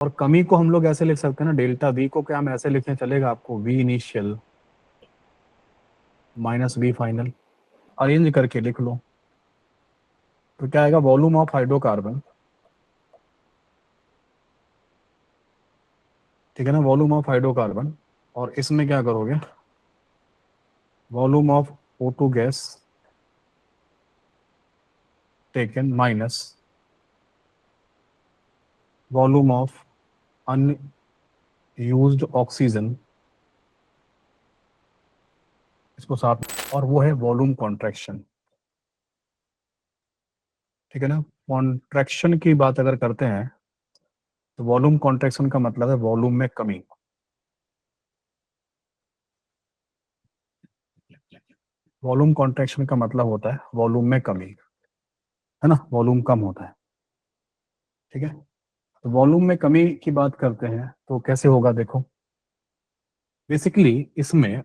और कमी को हम लोग ऐसे लिख सकते हैं ना, डेल्टा वी को क्या हम ऐसे लिखने चलेगा आपको, V initial minus V final, arrange करके लिख लो। तो क्या आएगा, वॉल्यूम ऑफ हाइड्रोकार्बन, ठीक है ना, वॉल्यूम ऑफ हाइड्रोकार्बन, और इसमें क्या करोगे, volume of O2 gas taken minus volume of unused oxygen, इसको साथ, और वो है वॉल्यूम कॉन्ट्रैक्शन, ठीक है ना। कॉन्ट्रैक्शन की बात अगर करते हैं तो वॉल्यूम कॉन्ट्रैक्शन का मतलब है वॉल्यूम में कमी। वॉल्यूम कॉन्ट्रैक्शन का मतलब होता है वॉल्यूम में कमी, है ना, वॉल्यूम कम होता है, ठीक है। तो वॉल्यूम में कमी की बात करते हैं तो कैसे होगा, देखो बेसिकली इसमें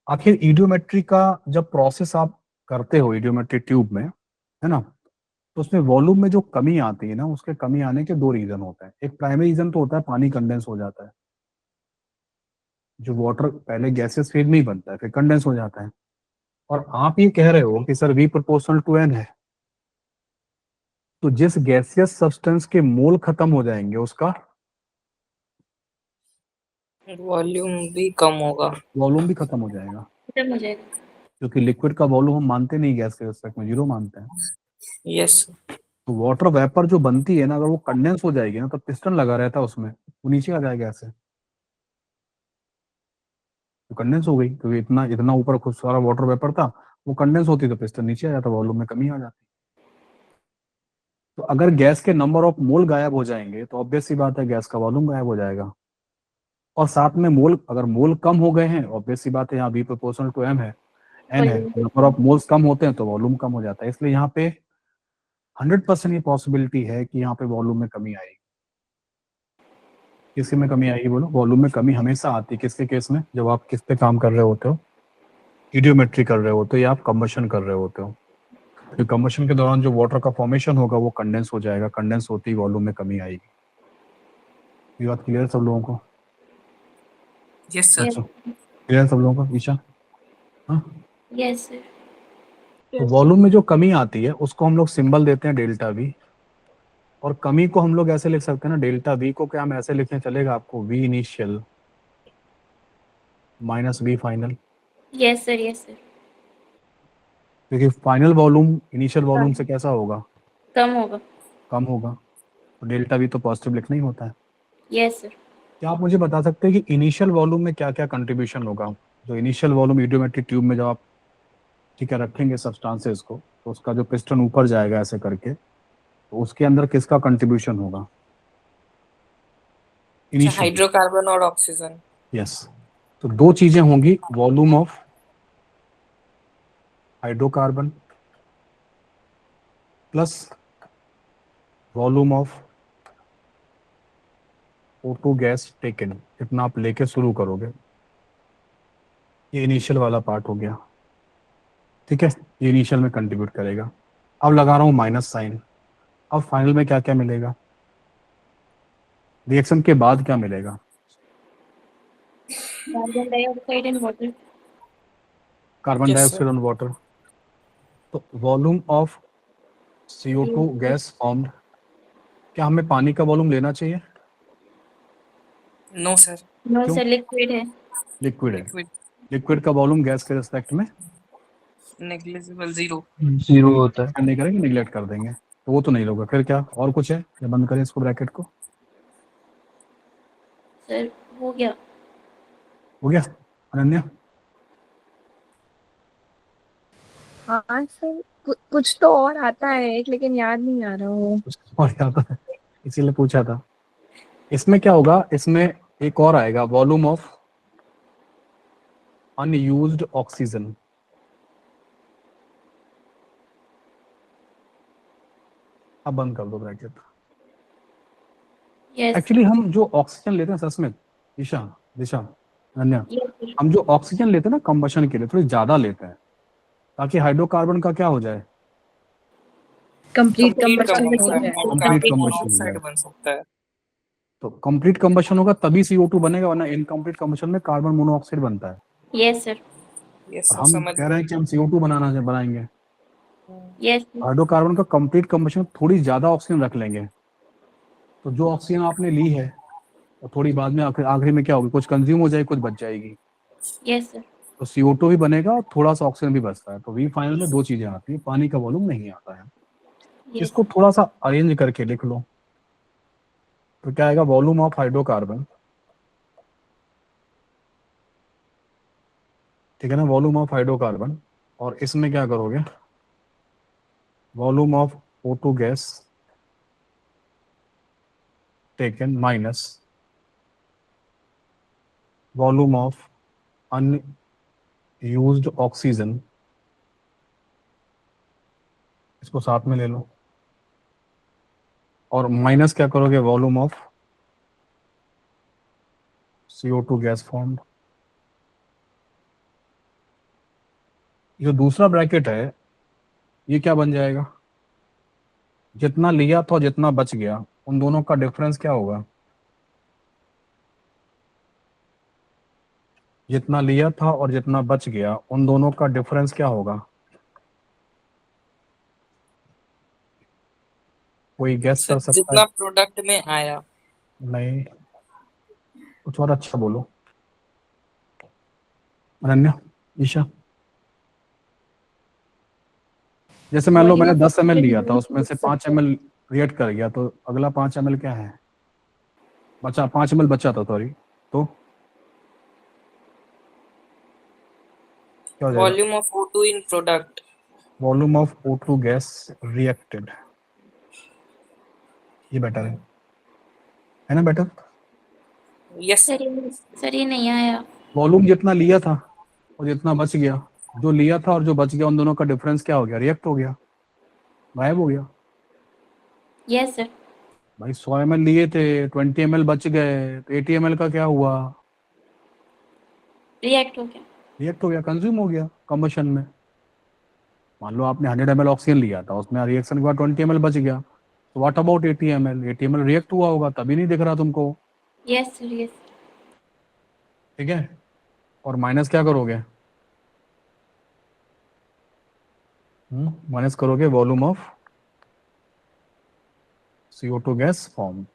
आखिर ईडियोमेट्री का जब प्रोसेस आप करते हो ईडियोमेट्री ट्यूब में, है ना, तो उसमें वॉल्यूम में जो कमी आती है ना, उसके कमी आने के दो रीजन होते हैं। एक प्राइमरी रीजन तो होता है पानी कंडेंस हो जाता है, जो वाटर पहले गैसेस फेज में ही बनता है फिर कंडेंस हो जाता है। और आप ये कह रहे हो कि sir V proportional to N है, तो जिस गैसियस सब्सटेंस के मोल खत्म हो जाएंगे उसका वॉल्यूम भी कम होगा। वॉल्यूम भी खत्म हो जाएगा, खत्म हो जाएगा। क्योंकि लिक्विड का वॉल्यूम हम मानते नहीं, गैस के रिस्पेक्ट में जीरो मानते हैं। यस। तो वाटर वेपर जो बनती है ना, अगर वो कंडेंस हो जाएगी ना, तो पिस्टन लगा रहता है उसमें, वो नीचे आ जाएगा ऐसे, तो कंडेंस हो गई, क्योंकि इतना इतना ऊपर खुद सारा वाटर वेपर था, वो कंडेंस होती तो पिस्टन नीचे आ जाता, वॉल्यूम में कमी आ जाती। तो अगर गैस के नंबर ऑफ मोल गायब हो जाएंगे तो ऑब्वियस सी बात है गैस का वॉल्यूम गायब हो जाएगा। और साथ में मोल, अगर मोल कम हो गए हैं, ऑब्वियस सी बात है यहाँ V प्रोपोर्शनल टू M है, N है, नंबर ऑफ मोल्स कम होते हैं तो वॉल्यूम कम हो जाता है। इसलिए यहाँ पे 100% ये पॉसिबिलिटी है कि यहाँ पे वॉल्यूम में कमी आएगी। किसके में कमी आएगी बोलो, वॉल्यूम में कमी हमेशा आती है किसके केस में, जब आप किस पे काम कर रहे होते हो, ईडियोमेट्री कर रहे होते हो या आप कंबशन कर रहे होते हो। तो कंबशन के दौरान जो वाटर का फॉर्मेशन होगा वो कंडेंस हो जाएगा, कंडेंस होती ही वॉल्यूम में कमी आएगी। ये बात क्लियर सब लोगों को? Yes sir. अच्छा, क्लियर सब लोगों को ईशा? हाँ, यस सर। तो वॉल्यूम में जो कमी आती है उसको हम लोग सिंबल देते हैं डेल्टा V, और कमी को हम लोग ऐसे लिख सकते हैं ना, डेल्टा V को क्या हम ऐसे लिखने चलेगा आपको, V initial minus V final, yes sir. Yes sir. क्योंकि फाइनल वॉल्यूम इनिशियल वॉल्यूम से कैसा होगा, कम होगा। कम होगा, तो डेल्टा V तो पॉजिटिव लिखना ही होता है। Yes sir. क्या आप मुझे बता सकते हैं कि इनिशियल वॉल्यूम में क्या क्या कंट्रीब्यूशन होगा, जो इनिशियल वॉल्यूम ईडियोमेट्रिक ट्यूब में जब आप, ठीक है, रखेंगे सब्सटेंसेस को, तो उसका जो पिस्टन ऊपर जाएगा ऐसे करके, तो उसके अंदर किसका कंट्रीब्यूशन होगा इनिशियल? हाइड्रोकार्बन और ऑक्सीजन। यस, तो दो चीजें होंगी, volume of hydrocarbon plus volume of O2 gas taken, इतना आप लेके शुरू करोगे, ये इनिशियल वाला पार्ट हो गया, ठीक है, ये इनिशियल में कंट्रीब्यूट करेगा। अब लगा रहा हूँ माइनस साइन, अब फाइनल में क्या क्या मिलेगा, रिएक्शन के बाद क्या मिलेगा, carbon dioxide and water. Carbon yes sir. Dioxide और वाटर। तो volume of CO2 gas formed, क्या हमें पानी का वॉल्यूम लेना चाहिए? No sir. नो क्यों? सर, लिक्विड है। लिक्विड है, लिक्विड लिक्विड का वॉल्यूम गैस के रिस्पेक्ट में नेग्लिजिबल, जीरो। जीरो होता है। नहीं करेंगे, निगलेक्ट कर देंगे, तो वो तो नहीं होगा। फिर क्या और कुछ है या बंद करें इसको ब्रैकेट को? सर हो गया। हो गया अनन्या? हाँ सर, कुछ तो और आता है एक, लेकिन याद नहीं आ रहा वो। कुछ और क्या था, इसीलिए पूछा था। इसमें क्या होगा, इसमें एक और आएगा, वॉल्यूम ऑफ अनयूज्ड ऑक्सीजन। अब बंद कर दो ब्रैकेट। यस। एक्चुअली हम जो ऑक्सीजन लेते हैं सस्मित, ईशा, दिशा, अनन्या, यस सर। हम जो ऑक्सीजन लेते हैं ना कंबशन के लिए थोड़ी ज्यादा लेते हैं, ताकि हाइड्रोकार्बन का क्या हो जाए, कंप्लीट कंप्लीट कंबशन कंबशन हो एंड जाए। Complete कार्बन combustion मोनोऑक्साइड है। बन सकता है। तो कंप्लीट कंबशन होगा तभी CO2 बनेगा, वरना इनकम्प्लीट कंबशन में कार्बन मोनोऑक्साइड बनता है। Yes sir. यस और सर, हम समझ कह रहे हैं कि हम CO2 बनाएंगे। Yes sir. हाइड्रोकार्बन का कंप्लीट कंबशन थोड़ी ज्यादा ऑक्सीजन रख लेंगे, तो जो ऑक्सीजन आपने ली है और थोड़ी बाद में आखिरी में क्या होगी, कुछ कंज्यूम हो जाएगी, कुछ बच जाएगी। Yes sir. तो CO2 भी बनेगा और थोड़ा सा ऑक्सीजन भी बचता है। तो वी फाइनल में दो चीजें आती है, पानी का वॉल्यूम नहीं आता है। यस इसको थोड़ा सा अरेंज करके लिख लो, तो क्या आएगा, वॉल्यूम ऑफ हाइड्रोकार्बन, ठीक है ना, वॉल्यूम ऑफ हाइड्रोकार्बन। और इसमें क्या करोगे, volume of O2 gas taken minus volume of unused oxygen, इसको साथ में ले लो। और माइनस क्या करोगे, volume of CO2 gas form. जो दूसरा ब्रैकेट है ये क्या बन जाएगा, जितना लिया था और जितना बच गया उन दोनों का डिफरेंस क्या होगा, जितना लिया था और जितना बच गया उन दोनों का डिफरेंस क्या होगा, कोई गैस सर कर सकता है? जितना प्रोडक्ट में आया। नहीं, कुछ और अच्छा बोलो। अनन्या, ईशा, जैसे मान लो वॉल्यूम मैंने ऑफ 10 ml लिया था, ऑक्सीजन उसमें से 5 ml रिएक्ट कर गया, तो अगला 5 ml क्या है, बचा 5 ml बचा था, सॉरी, तो क्या हो जाएगा, volume of O2 in product. Volume of O2 gas reacted, ये बेटर है ना, बेटर। Yes sir. सर ये नहीं आया। वॉल्यूम जितना लिया था और जितना बच गया, जो लिया था और जो बच गया उन दोनों का डिफरेंस क्या हो गया, रिएक्ट हो गया, गायब हो गया। Yes sir. भाई 100 ml लिए थे, 20 ml बच गए, तो 80 ml का क्या हुआ, रिएक्ट हो गया। रिएक्ट हो गया, कंज्यूम हो गया कंबशन में। मान लो आपने 100 ml ऑक्सीजन लिया था, उसमें रिएक्शन के बाद 20 ml बच गया, तो what about 80 ml, 80 ml react हुआ होगा, तभी नहीं दिख रहा तुमको, यस सर। यस। ठीक है। और माइनस क्या करोगे, माइनस करोगे volume of CO2 gas form.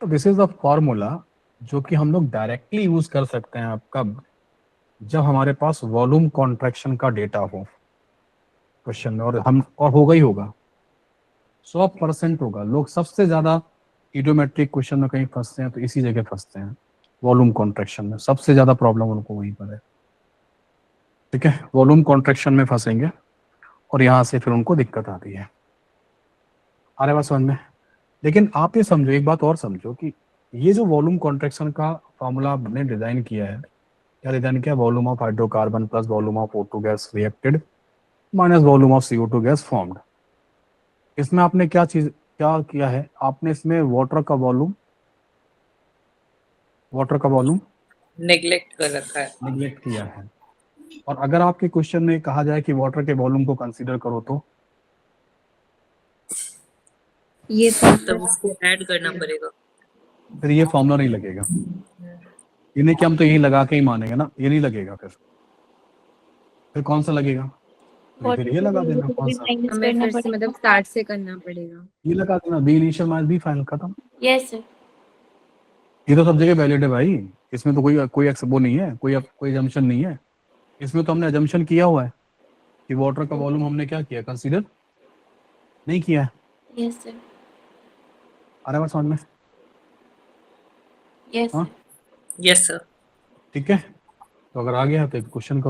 तो दिस इज द फॉर्मूला जो कि हम लोग डायरेक्टली यूज कर सकते हैं आपका, जब हमारे पास वॉल्यूम कॉन्ट्रैक्शन का डेटा हो क्वेश्चन में, और होगा ही होगा, 100% होगा। लोग सबसे ज्यादा इडियोमेट्रिक क्वेश्चन में कहीं फंसते हैं तो इसी जगह फंसते हैं, वॉल्यूम कॉन्ट्रैक्शन में सबसे ज्यादा प्रॉब्लम उनको वहीं पर है, ठीक है, वॉल्यूम कॉन्ट्रैक्शन में फंसेंगे और यहाँ से फिर उनको दिक्कत आती है। आ रहा है बात समझ में? लेकिन आप ये समझो, एक बात और समझो कि ये जो वॉल्यूम कॉन्ट्रैक्शन का फॉर्मूला आपने डिजाइन किया है, क्या डिजाइन किया, volume of hydrocarbon plus volume of O2 gas reacted minus volume of CO2 gas formed. इसमें आपने क्या किया है, आपने इसमें वाटर का वॉल्यूम नेग्लेक्ट कर रखा है। निगलेक्ट किया है। और अगर आपके क्वेश्चन में कहा जाए कि वाटर के वॉल्यूम को कंसीडर करो, तो ये तो तब उसको ऐड करना पड़ेगा। फिर ये फॉर्मूला नहीं लगेगा, ये नहीं कि हम तो यही लगा के ही मानेंगे ना, ये नहीं लगेगा। फिर कौन सा लगेगा, तो फिर ये लगा देना, कौन सा, माइनस हमें करना फिर से पड़ेगा। मतलब स्टार्ट से करना पड़ेगा। ये लगा देना, B initial minus B final, खत्म। Yes sir. ये तो सब जगह वैलिड है भाई, इसमें तो कोई कोई वो नहीं है, कोई अजम्पशन नहीं है। इसमें तो हमने अजम्पशन किया हुआ है कि वाटर का वॉल्यूम हमने क्या किया, कंसीडर नहीं किया है। Yes sir. आ रहा है बात समझ में? यस हाँ सर। Yes sir. ठीक है, तो अगर आ गया तो एक क्वेश्चन